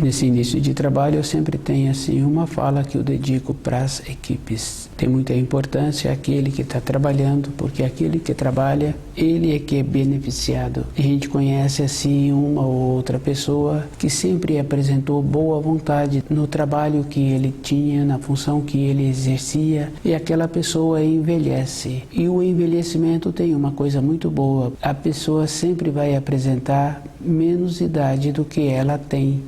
Nesse início de trabalho eu sempre tenho assim uma fala que eu dedico para as equipes. Tem muita importância aquele que está trabalhando, porque aquele que trabalha, ele é que é beneficiado. A gente conhece assim uma ou outra pessoa que sempre apresentou boa vontade no trabalho que ele tinha, na função que ele exercia, e aquela pessoa envelhece. E o envelhecimento tem uma coisa muito boa, a pessoa sempre vai apresentar menos idade do que ela tem.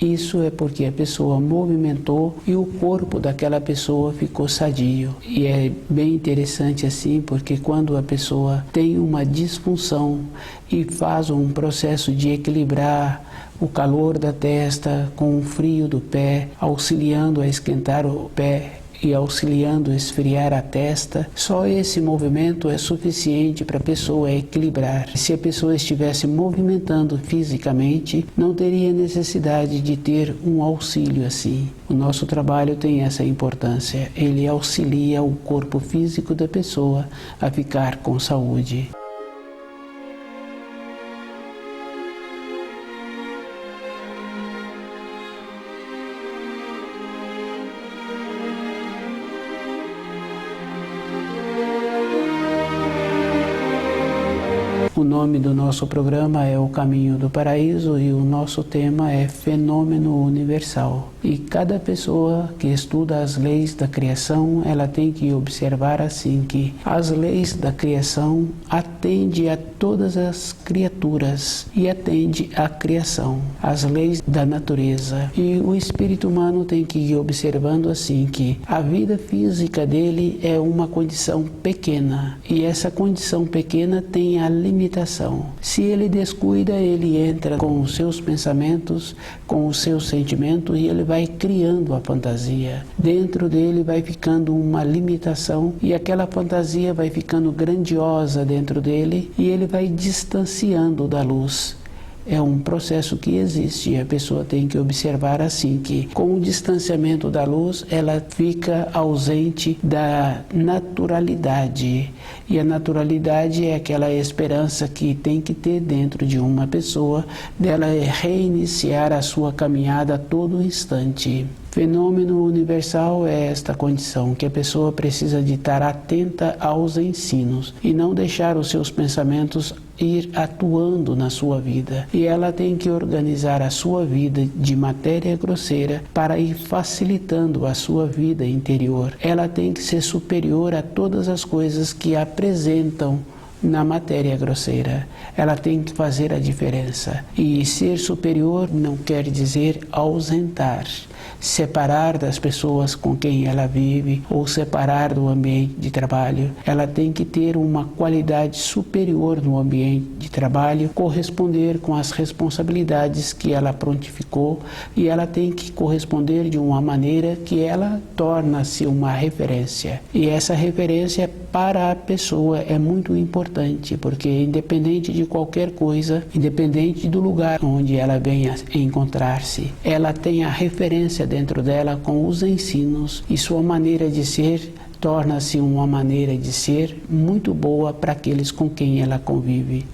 Isso é porque a pessoa movimentou e o corpo daquela pessoa ficou sadio. E é bem interessante assim, porque quando a pessoa tem uma disfunção e faz um processo de equilibrar o calor da testa com o frio do pé, auxiliando a esquentar o pé e auxiliando a esfriar a testa, só esse movimento é suficiente para a pessoa equilibrar. Se a pessoa estivesse movimentando fisicamente, não teria necessidade de ter um auxílio assim. O nosso trabalho tem essa importância, ele auxilia o corpo físico da pessoa a ficar com saúde. O nome do nosso programa é O Caminho do Paraíso e o nosso tema é Fenômeno Universal. E cada pessoa que estuda as leis da criação, ela tem que observar assim que as leis da criação atendem a todas as criaturas e atende à criação, as leis da natureza. E o espírito humano tem que ir observando assim que a vida física dele é uma condição pequena e essa condição pequena tem a limitação. Se ele descuida, ele entra com os seus pensamentos, com os seus sentimentos e ele vai criando a fantasia. Dentro dele vai ficando uma limitação e aquela fantasia vai ficando grandiosa dentro dele e ele vai distanciando da luz. É um processo que existe e a pessoa tem que observar assim que com o distanciamento da luz ela fica ausente da naturalidade e a naturalidade é aquela esperança que tem que ter dentro de uma pessoa dela reiniciar a sua caminhada a todo instante. Fenômeno universal é esta condição, que a pessoa precisa de estar atenta aos ensinos e não deixar os seus pensamentos ir atuando na sua vida. E ela tem que organizar a sua vida de matéria grosseira para ir facilitando a sua vida interior. Ela tem que ser superior a todas as coisas que apresentam na matéria grosseira. Ela tem que fazer a diferença. E ser superior não quer dizer ausentar, separar das pessoas com quem ela vive ou separar do ambiente de trabalho. Ela tem que ter uma qualidade superior no ambiente de trabalho, corresponder com as responsabilidades que ela prontificou e ela tem que corresponder de uma maneira que ela torna-se uma referência. E essa referência para a pessoa é muito importante, porque independente de qualquer coisa, independente do lugar onde ela venha encontrar-se, ela tem a referência dentro dela com os ensinos e sua maneira de ser torna-se uma maneira de ser muito boa para aqueles com quem ela convive.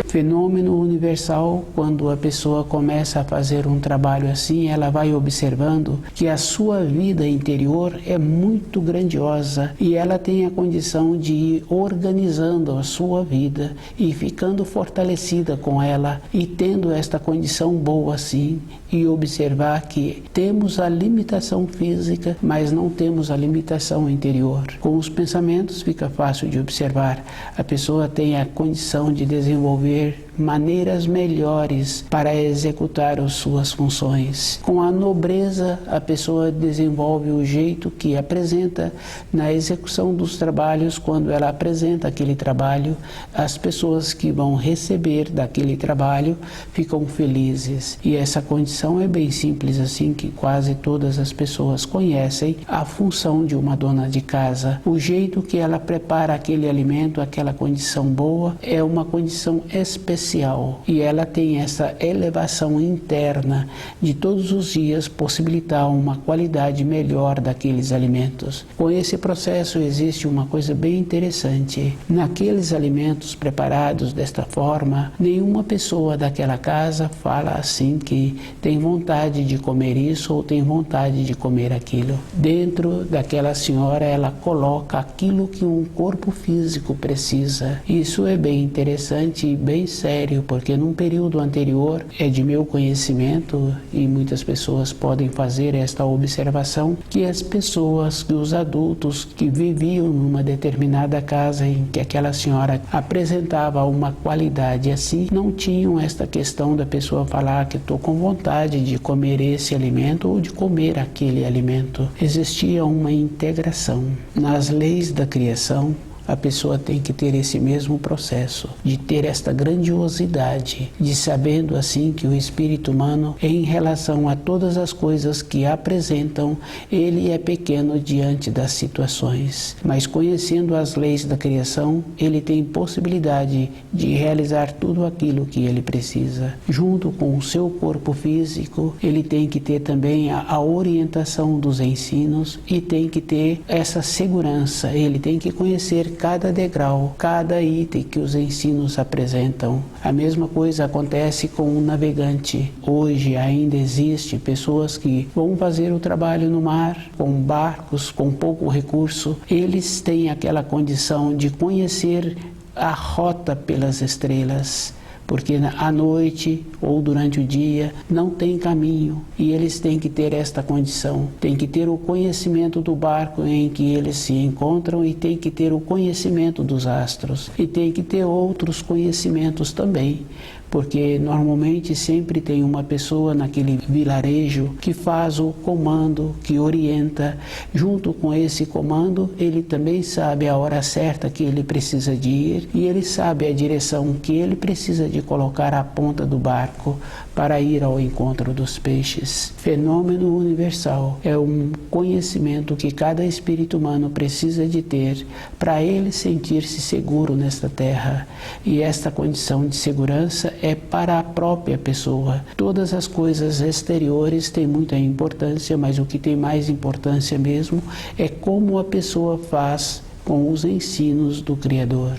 Fenômeno universal, quando a pessoa começa a fazer um trabalho assim, ela vai observando que a sua vida interior é muito grandiosa e ela tem a condição de ir organizando a sua vida e ficando fortalecida com ela e tendo esta condição boa assim e observar que temos a limitação física, mas não temos a limitação interior. Com os pensamentos fica fácil de observar. A pessoa tem a condição de desenvolver maneiras melhores para executar as suas funções. Com a nobreza, a pessoa desenvolve o jeito que apresenta na execução dos trabalhos. Quando ela apresenta aquele trabalho, as pessoas que vão receber daquele trabalho ficam felizes. E essa condição é bem simples assim, que quase todas as pessoas conhecem a função de uma dona de casa. O jeito que ela prepara aquele alimento, aquela condição boa, é uma condição especial essencial e ela tem essa elevação interna de todos os dias possibilitar uma qualidade melhor daqueles alimentos. Com esse processo existe uma coisa bem interessante. Naqueles alimentos preparados desta forma, nenhuma pessoa daquela casa fala assim que tem vontade de comer isso ou tem vontade de comer aquilo. Dentro daquela senhora ela coloca aquilo que um corpo físico precisa. Isso é bem interessante e bem sério, porque num período anterior, é de meu conhecimento e muitas pessoas podem fazer esta observação, que as pessoas, que os adultos que viviam numa determinada casa em que aquela senhora apresentava uma qualidade assim, não tinham esta questão da pessoa falar que estou com vontade de comer esse alimento ou de comer aquele alimento. Existia uma integração. Nas leis da criação, a pessoa tem que ter esse mesmo processo, de ter esta grandiosidade, de sabendo assim que o espírito humano, em relação a todas as coisas que apresentam, ele é pequeno diante das situações. Mas conhecendo as leis da criação, ele tem possibilidade de realizar tudo aquilo que ele precisa. Junto com o seu corpo físico, ele tem que ter também a orientação dos ensinos e tem que ter essa segurança, ele tem que conhecer cada degrau, cada item que os ensinos apresentam. A mesma coisa acontece com um navegante. Hoje ainda existe pessoas que vão fazer o trabalho no mar, com barcos, com pouco recurso. Eles têm aquela condição de conhecer a rota pelas estrelas, porque à noite ou durante o dia não tem caminho e eles têm que ter esta condição, têm que ter o conhecimento do barco em que eles se encontram e têm que ter o conhecimento dos astros e têm que ter outros conhecimentos também, porque normalmente sempre tem uma pessoa naquele vilarejo que faz o comando, que orienta. Junto com esse comando, ele também sabe a hora certa que ele precisa de ir e ele sabe a direção que ele precisa de colocar a ponta do barco para ir ao encontro dos peixes. Fenômeno universal é um conhecimento que cada espírito humano precisa de ter para ele sentir-se seguro nesta terra. E esta condição de segurança é para a própria pessoa. Todas as coisas exteriores têm muita importância, mas o que tem mais importância mesmo é como a pessoa faz com os ensinos do Criador.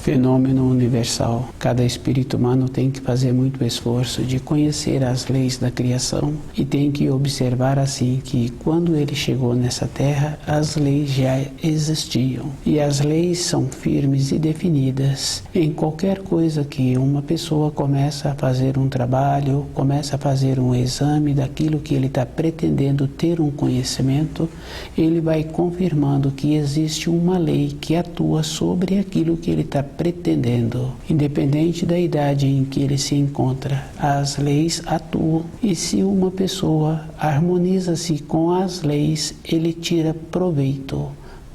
Fenômeno universal. Cada espírito humano tem que fazer muito esforço de conhecer as leis da criação e tem que observar assim que quando ele chegou nessa terra, as leis já existiam. E as leis são firmes e definidas. Em qualquer coisa que uma pessoa começa a fazer um trabalho, começa a fazer um exame daquilo que ele está pretendendo ter um conhecimento, ele vai confirmando que existe uma lei que atua sobre aquilo que ele está pretendendo. Independente da idade em que ele se encontra, as leis atuam e se uma pessoa harmoniza-se com as leis, ele tira proveito.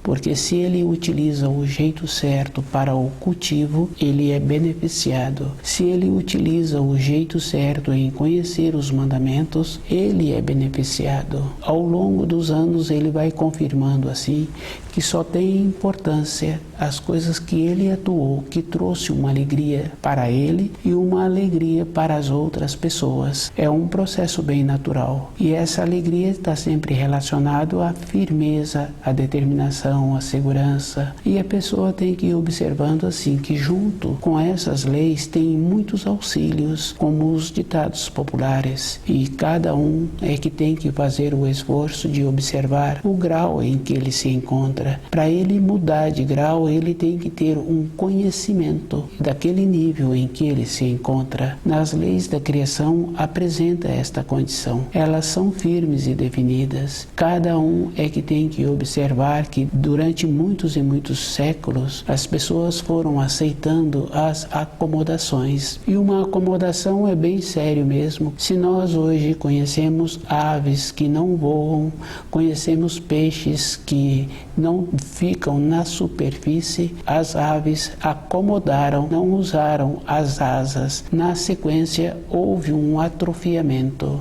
Porque se ele utiliza o jeito certo para o cultivo, ele é beneficiado. Se ele utiliza o jeito certo em conhecer os mandamentos, ele é beneficiado. Ao longo dos anos, ele vai confirmando assim que só tem importância as coisas que ele atuou, que trouxe uma alegria para ele e uma alegria para as outras pessoas. É um processo bem natural. E essa alegria está sempre relacionada à firmeza, à determinação, à segurança. E a pessoa tem que ir observando assim que junto com essas leis tem muitos auxílios, como os ditados populares. E cada um é que tem que fazer o esforço de observar o grau em que ele se encontra. Para ele mudar de grau, ele tem que ter um conhecimento daquele nível em que ele se encontra. Nas leis da criação apresenta esta condição. Elas são firmes e definidas. Cada um é que tem que observar que durante muitos e muitos séculos as pessoas foram aceitando as acomodações. E uma acomodação é bem sério mesmo. Se nós hoje conhecemos aves que não voam, conhecemos peixes que não ficam na superfície, as aves acomodaram, não usaram as asas. Na sequência, houve um atrofiamento.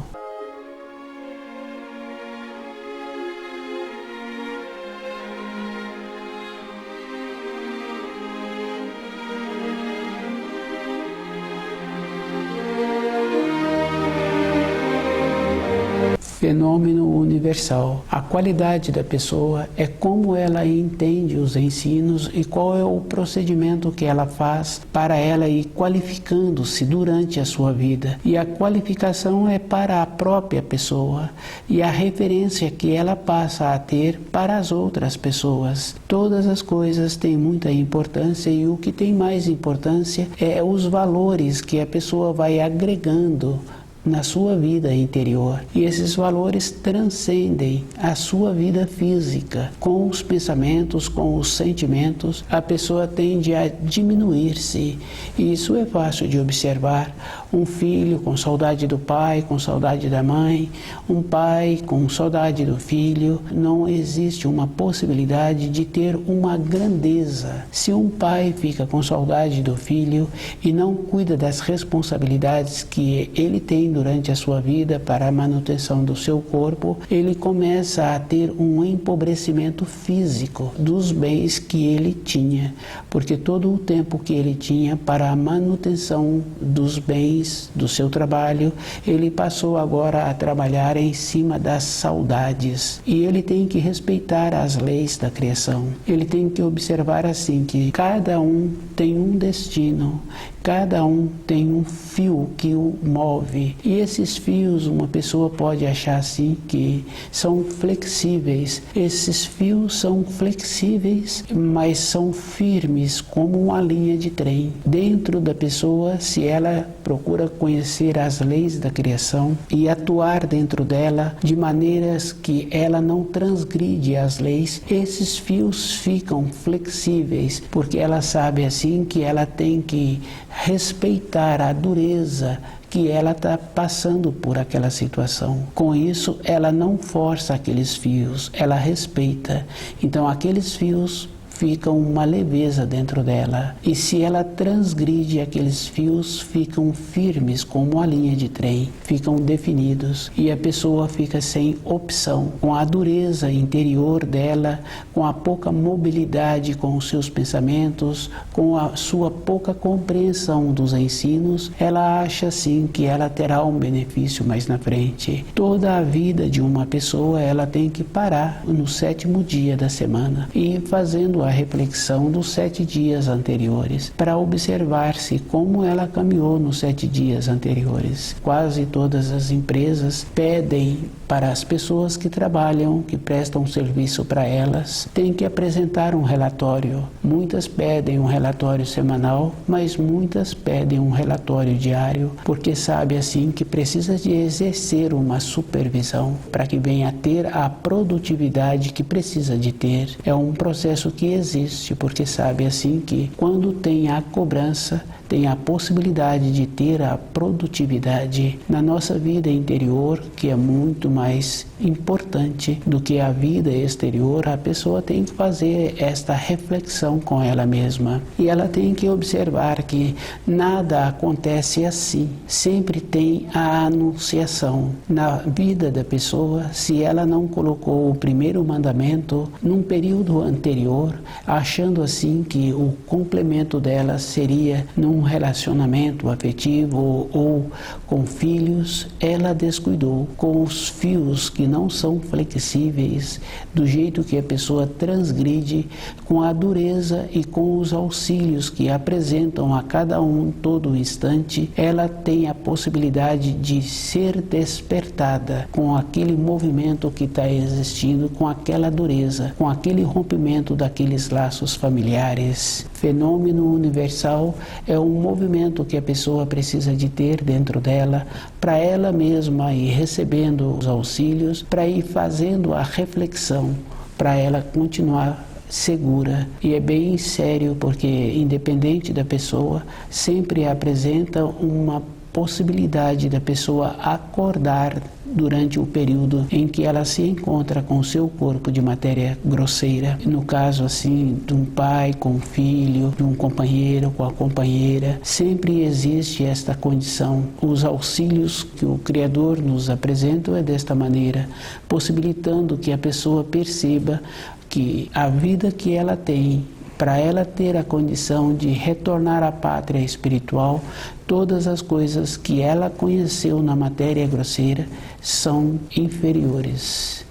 Fenômeno universal. A qualidade da pessoa é como ela entende os ensinos e qual é o procedimento que ela faz para ela ir qualificando-se durante a sua vida. E a qualificação é para a própria pessoa e a referência que ela passa a ter para as outras pessoas. Todas as coisas têm muita importância e o que tem mais importância é os valores que a pessoa vai agregando na sua vida interior. E esses valores transcendem a sua vida física. Com os pensamentos, com os sentimentos, a pessoa tende a diminuir-se. E isso é fácil de observar. Um filho com saudade do pai, com saudade da mãe, um pai com saudade do filho. Não existe uma possibilidade de ter uma grandeza. Se um pai fica com saudade do filho e não cuida das responsabilidades que ele tem durante a sua vida para a manutenção do seu corpo, ele começa a ter um empobrecimento físico dos bens que ele tinha, porque todo o tempo que ele tinha para a manutenção dos bens do seu trabalho, ele passou agora a trabalhar em cima das saudades. E ele tem que respeitar as leis da criação. Ele tem que observar assim que cada um tem um destino, cada um tem um fio que o move. E esses fios, uma pessoa pode achar assim que são flexíveis. Esses fios são flexíveis, mas são firmes como uma linha de trem. Dentro da pessoa, se ela procura conhecer as leis da criação e atuar dentro dela de maneiras que ela não transgride as leis, esses fios ficam flexíveis, porque ela sabe assim que ela tem que respeitar a dureza que ela está passando por aquela situação. Com isso, ela não força aqueles fios, ela respeita. Então, aqueles fios ficam uma leveza dentro dela. E se ela transgride, aqueles fios ficam firmes como uma linha de trem, ficam definidos e a pessoa fica sem opção. Com a dureza interior dela, com a pouca mobilidade com os seus pensamentos, com a sua pouca compreensão dos ensinos, ela acha sim que ela terá um benefício mais na frente. Toda a vida de uma pessoa, ela tem que parar no 7º dia da semana e ir fazendo a reflexão dos 7 dias anteriores, para observar-se como ela caminhou nos 7 dias anteriores. Quase todas as empresas pedem para as pessoas que trabalham, que prestam serviço para elas, tem que apresentar um relatório. Muitas pedem um relatório semanal, mas muitas pedem um relatório diário, porque sabe assim que precisa de exercer uma supervisão para que venha a ter a produtividade que precisa de ter. É um processo que existe, porque sabe assim que quando tem a cobrança, tem a possibilidade de ter a produtividade na nossa vida interior, que é muito mais importante do que a vida exterior. A pessoa tem que fazer esta reflexão com ela mesma e ela tem que observar que nada acontece assim, sempre tem a anunciação na vida da pessoa. Se ela não colocou o primeiro mandamento num período anterior, achando assim que o complemento dela seria num relacionamento afetivo ou com filhos, ela descuidou com os fios que não são flexíveis, do jeito que a pessoa transgride, com a dureza e com os auxílios que apresentam a cada um todo instante, ela tem a possibilidade de ser despertada com aquele movimento que está existindo, com aquela dureza, com aquele rompimento daqueles laços familiares. Fenômeno universal é um movimento que a pessoa precisa de ter dentro dela, para ela mesma ir recebendo os auxílios, para ir fazendo a reflexão, para ela continuar segura. E é bem sério, porque independente da pessoa, sempre apresenta uma possibilidade da pessoa acordar durante o período em que ela se encontra com o seu corpo de matéria grosseira. No caso, assim, de um pai com um filho, de um companheiro com a companheira, sempre existe esta condição. Os auxílios que o Criador nos apresenta é desta maneira, possibilitando que a pessoa perceba que a vida que ela tem, para ela ter a condição de retornar à pátria espiritual, todas as coisas que ela conheceu na matéria grosseira são inferiores.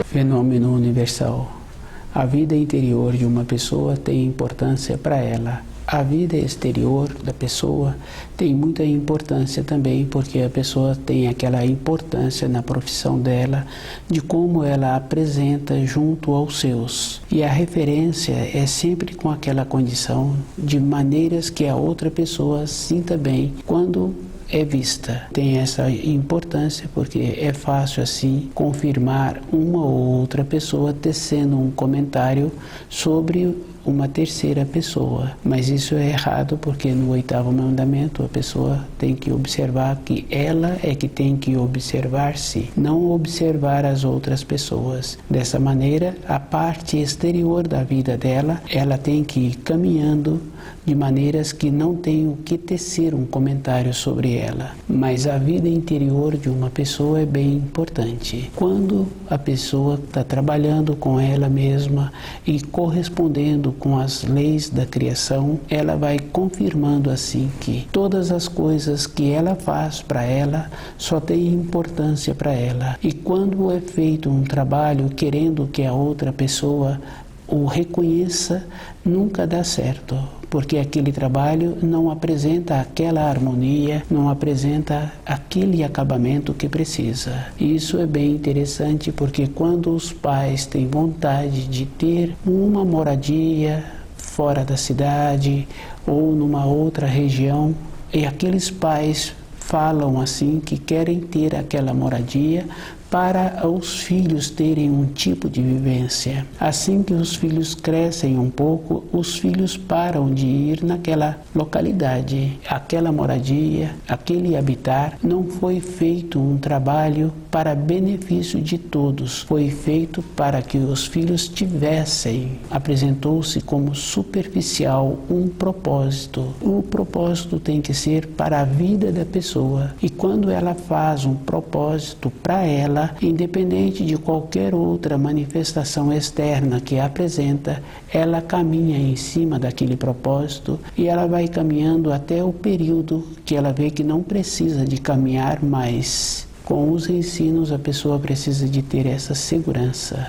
Fenômeno universal. A vida interior de uma pessoa tem importância para ela. A vida exterior da pessoa tem muita importância também, porque a pessoa tem aquela importância na profissão dela, de como ela apresenta junto aos seus. E a referência é sempre com aquela condição, de maneiras que a outra pessoa sinta bem quando é vista. Tem essa importância porque é fácil assim confirmar uma ou outra pessoa tecendo um comentário sobre uma terceira pessoa. Mas isso é errado porque no 8º mandamento a pessoa tem que observar que ela é que tem que observar-se, não observar as outras pessoas. Dessa maneira, a parte exterior da vida dela, ela tem que ir caminhando de maneiras que não tenham que tecer um comentário sobre ela. Mas a vida interior de uma pessoa é bem importante. Quando a pessoa está trabalhando com ela mesma e correspondendo com as leis da criação, ela vai confirmando assim que todas as coisas que ela faz para ela só tem importância para ela. E quando é feito um trabalho querendo que a outra pessoa o reconheça, nunca dá certo, porque aquele trabalho não apresenta aquela harmonia, não apresenta aquele acabamento que precisa. Isso é bem interessante, porque quando os pais têm vontade de ter uma moradia fora da cidade ou numa outra região, e aqueles pais falam assim que querem ter aquela moradia para os filhos terem um tipo de vivência. Assim que os filhos crescem um pouco, os filhos param de ir naquela localidade. Aquela moradia, aquele habitar, não foi feito um trabalho para benefício de todos. Foi feito para que os filhos tivessem. Apresentou-se como superficial um propósito. O propósito tem que ser para a vida da pessoa. E quando ela faz um propósito para ela, independente de qualquer outra manifestação externa que apresenta, ela caminha em cima daquele propósito e ela vai caminhando até o período que ela vê que não precisa de caminhar mais. Com os ensinos, a pessoa precisa de ter essa segurança.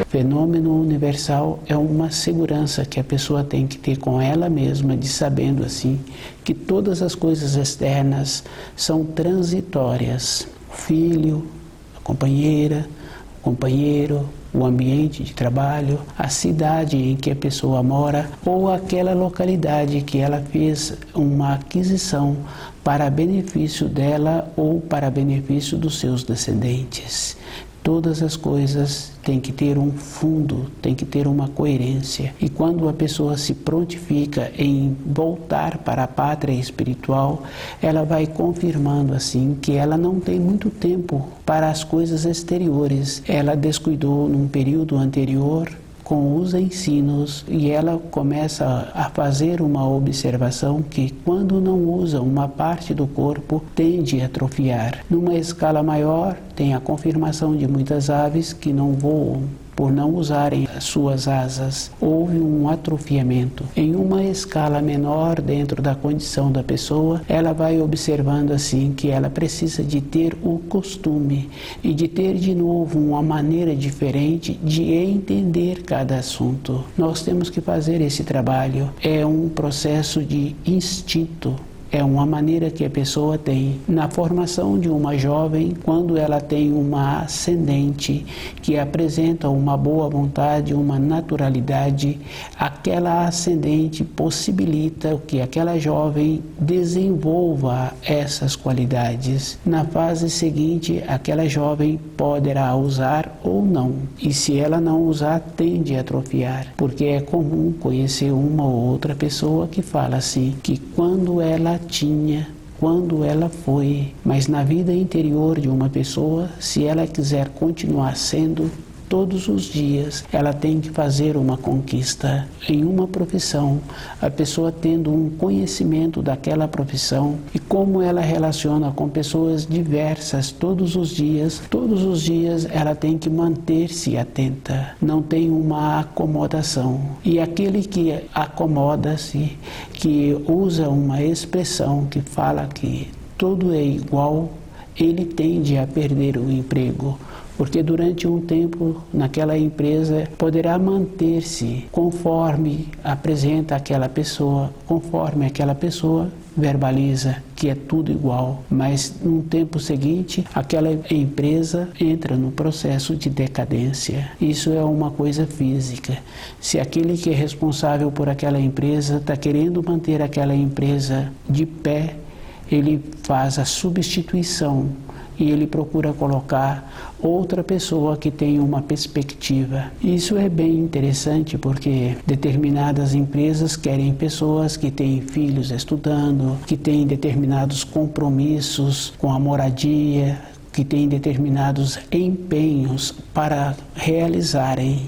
Fenômeno universal é uma segurança que a pessoa tem que ter com ela mesma, de sabendo assim que todas as coisas externas são transitórias. O filho, a companheira, o companheiro, o ambiente de trabalho, a cidade em que a pessoa mora ou aquela localidade que ela fez uma aquisição para benefício dela ou para benefício dos seus descendentes. Todas as coisas têm que ter um fundo, tem que ter uma coerência. E quando a pessoa se prontifica em voltar para a pátria espiritual, ela vai confirmando assim que ela não tem muito tempo para as coisas exteriores. Ela descuidou num período anterior com os ensinos e ela começa a fazer uma observação que quando não usa uma parte do corpo tende a atrofiar. Numa escala maior tem a confirmação de muitas aves que não voam por não usarem as suas asas. Houve um atrofiamento. Em uma escala menor, dentro da condição da pessoa, ela vai observando assim que ela precisa de ter o costume e de ter de novo uma maneira diferente de entender cada assunto. Nós temos que fazer esse trabalho. É um processo de instinto. é uma maneira que a pessoa tem. Na formação de uma jovem, quando ela tem uma ascendente que apresenta uma boa vontade, uma naturalidade, aquela ascendente possibilita que aquela jovem desenvolva essas qualidades. Na fase seguinte, aquela jovem poderá usar ou não. E se ela não usar, tende a atrofiar. Porque é comum conhecer uma ou outra pessoa que fala assim, que quando ela tinha, quando ela foi, mas na vida interior de uma pessoa, se ela quiser continuar sendo, todos os dias ela tem que fazer uma conquista em uma profissão, a pessoa tendo um conhecimento daquela profissão e como ela relaciona com pessoas diversas todos os dias ela tem que manter-se atenta, não tem uma acomodação. E aquele que acomoda-se, que usa uma expressão que fala que tudo é igual, ele tende a perder o emprego. Porque durante um tempo naquela empresa poderá manter-se conforme apresenta aquela pessoa, conforme aquela pessoa verbaliza que é tudo igual, mas no tempo seguinte aquela empresa entra no processo de decadência. Isso é uma coisa física. Se aquele que é responsável por aquela empresa está querendo manter aquela empresa de pé, ele faz a substituição e ele procura colocar outra pessoa que tem uma perspectiva. Isso é bem interessante porque determinadas empresas querem pessoas que têm filhos estudando, que têm determinados compromissos com a moradia, que têm determinados empenhos para realizarem.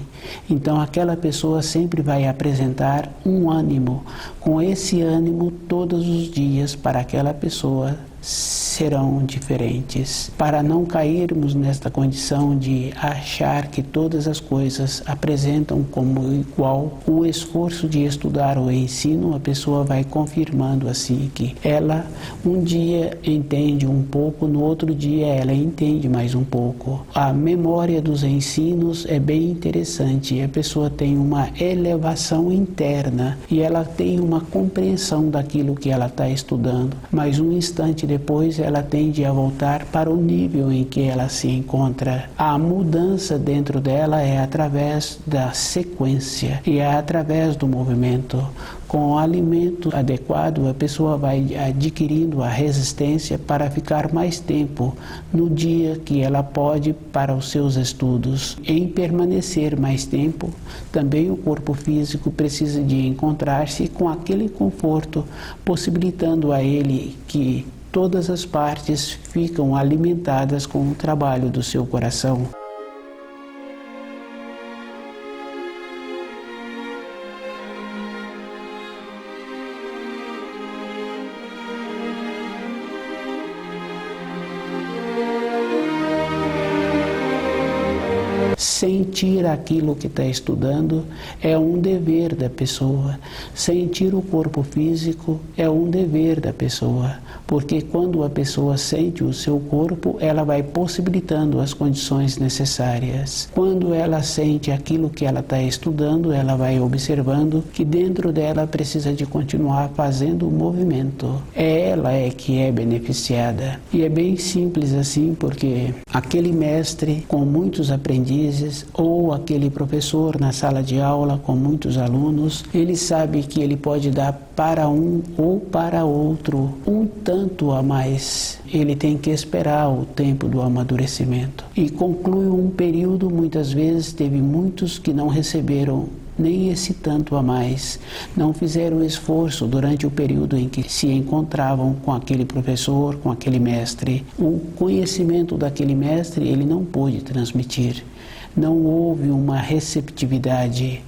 Então aquela pessoa sempre vai apresentar um ânimo. Com esse ânimo, todos os dias para aquela pessoa serão diferentes. Para não cairmos nesta condição de achar que todas as coisas apresentam como igual, o esforço de estudar o ensino, a pessoa vai confirmando assim que ela um dia entende um pouco, no outro dia ela entende mais um pouco. A memória dos ensinos é bem interessante, a pessoa tem uma elevação interna e ela tem uma compreensão daquilo que ela está estudando, mas um instante depois ela tende a voltar para o nível em que ela se encontra. A mudança dentro dela é através da sequência e é através do movimento. Com o alimento adequado, a pessoa vai adquirindo a resistência para ficar mais tempo no dia que ela pode para os seus estudos. Em permanecer mais tempo, também o corpo físico precisa de encontrar-se com aquele conforto, possibilitando a ele que todas as partes ficam alimentadas com o trabalho do seu coração. Sentir aquilo que está estudando é um dever da pessoa. Sentir o corpo físico é um dever da pessoa, porque quando a pessoa sente o seu corpo, ela vai possibilitando as condições necessárias. Quando ela sente aquilo que ela está estudando, ela vai observando que dentro dela precisa de continuar fazendo o movimento. Ela é que é beneficiada. E é bem simples assim, porque aquele mestre com muitos aprendizes ou aquele professor na sala de aula com muitos alunos, ele sabe que ele pode dar para um ou para outro um tanto a mais. Ele tem que esperar o tempo do amadurecimento. E conclui um período, muitas vezes teve muitos que não receberam nem esse tanto a mais, não fizeram esforço durante o período em que se encontravam com aquele professor, com aquele mestre. O conhecimento daquele mestre ele não pôde transmitir. Não houve uma receptividade.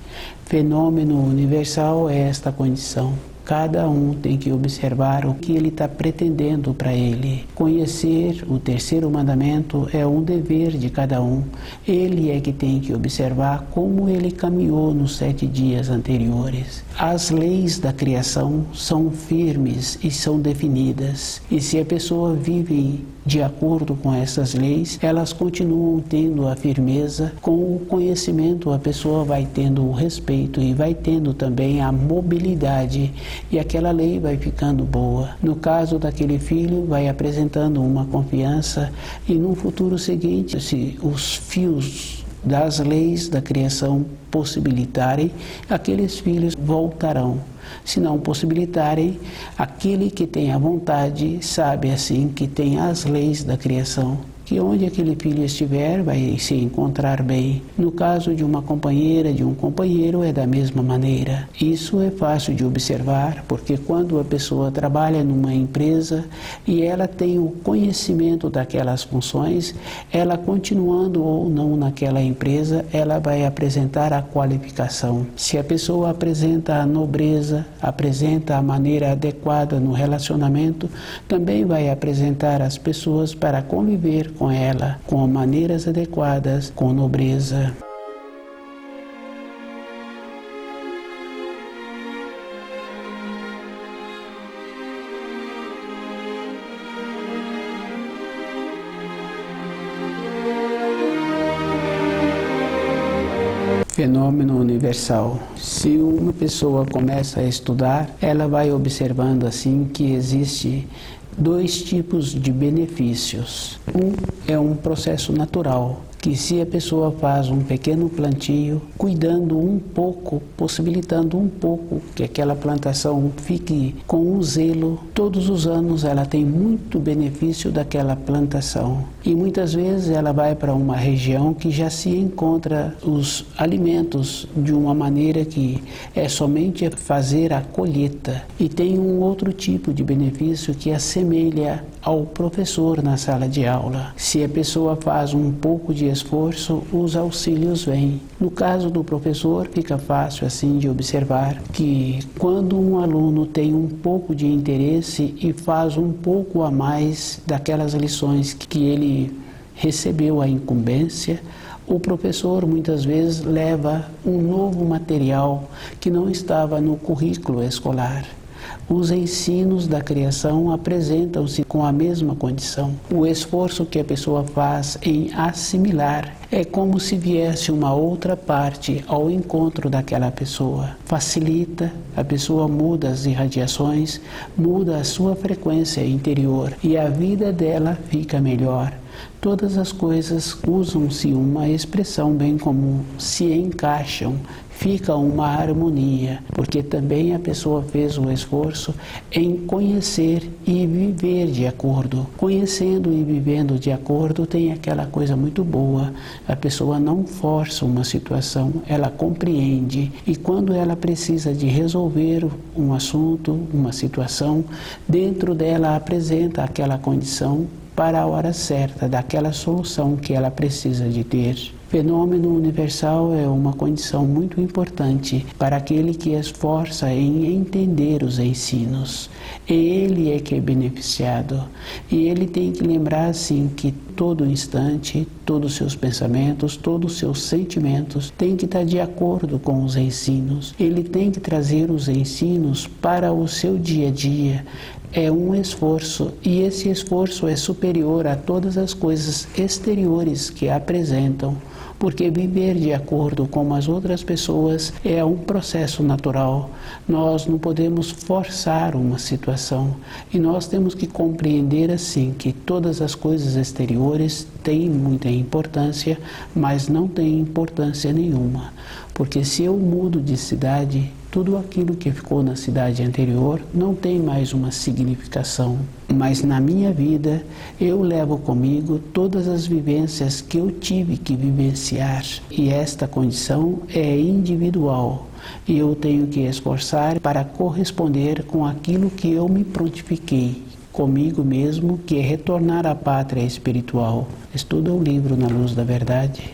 Fenômeno universal é esta condição. Cada um tem que observar o que ele está pretendendo para ele. Conhecer o terceiro mandamento é um dever de cada um. Ele é que tem que observar como ele caminhou nos 7 dias anteriores. As leis da criação são firmes e são definidas. E se a pessoa vive de acordo com essas leis, elas continuam tendo a firmeza. Com o conhecimento, a pessoa vai tendo o respeito e vai tendo também a mobilidade, e aquela lei vai ficando boa. No caso daquele filho, vai apresentando uma confiança, e no futuro seguinte, se os fios das leis da criação possibilitarem, aqueles filhos voltarão. Se não possibilitarem, aquele que tem a vontade sabe assim que tem as leis da criação, que onde aquele filho estiver vai se encontrar bem. No caso de uma companheira, de um companheiro, é da mesma maneira. Isso é fácil de observar, porque quando a pessoa trabalha numa empresa e ela tem o conhecimento daquelas funções, ela continuando ou não naquela empresa, ela vai apresentar a qualificação. Se a pessoa apresenta a nobreza, apresenta a maneira adequada no relacionamento, também vai apresentar as pessoas para conviver com ela, com maneiras adequadas, com nobreza. Fenômeno universal. Se uma pessoa começa a estudar, ela vai observando assim que existe dois tipos de benefícios. Um é um processo natural, que se a pessoa faz um pequeno plantio, cuidando um pouco, possibilitando um pouco que aquela plantação fique com um zelo, todos os anos ela tem muito benefício daquela plantação. E muitas vezes ela vai para uma região que já se encontra os alimentos de uma maneira que é somente fazer a colheita. E tem um outro tipo de benefício que assemelha ao professor na sala de aula. Se a pessoa faz um pouco de esforço, os auxílios vêm. No caso do professor, fica fácil assim de observar que quando um aluno tem um pouco de interesse e faz um pouco a mais daquelas lições que ele recebeu a incumbência, o professor muitas vezes leva um novo material que não estava no currículo escolar. Os ensinos da criação apresentam-se com a mesma condição. O esforço que a pessoa faz em assimilar é como se viesse uma outra parte ao encontro daquela pessoa. Facilita, a pessoa muda as irradiações, muda a sua frequência interior e a vida dela fica melhor. Todas as coisas usam-se uma expressão bem comum, se encaixam, fica uma harmonia, porque também a pessoa fez o esforço em conhecer e viver de acordo. Conhecendo e vivendo de acordo tem aquela coisa muito boa. A pessoa não força uma situação, ela compreende, e quando ela precisa de resolver um assunto, uma situação, dentro dela apresenta aquela condição para a hora certa, daquela solução que ela precisa de ter. Fenômeno universal é uma condição muito importante para aquele que esforça em entender os ensinos. Ele é que é beneficiado. E ele tem que lembrar, assim, que todo instante, todos os seus pensamentos, todos os seus sentimentos têm que estar de acordo com os ensinos. Ele tem que trazer os ensinos para o seu dia a dia. É um esforço, e esse esforço é superior a todas as coisas exteriores que apresentam, porque viver de acordo com as outras pessoas é um processo natural. Nós não podemos forçar uma situação, e nós temos que compreender assim que todas as coisas exteriores têm muita importância, mas não têm importância nenhuma, porque se eu mudo de cidade, tudo aquilo que ficou na cidade anterior não tem mais uma significação. Mas na minha vida, eu levo comigo todas as vivências que eu tive que vivenciar. E esta condição é individual. E eu tenho que esforçar para corresponder com aquilo que eu me prontifiquei comigo mesmo, que é retornar à pátria espiritual. Estuda o livro Na Luz da Verdade.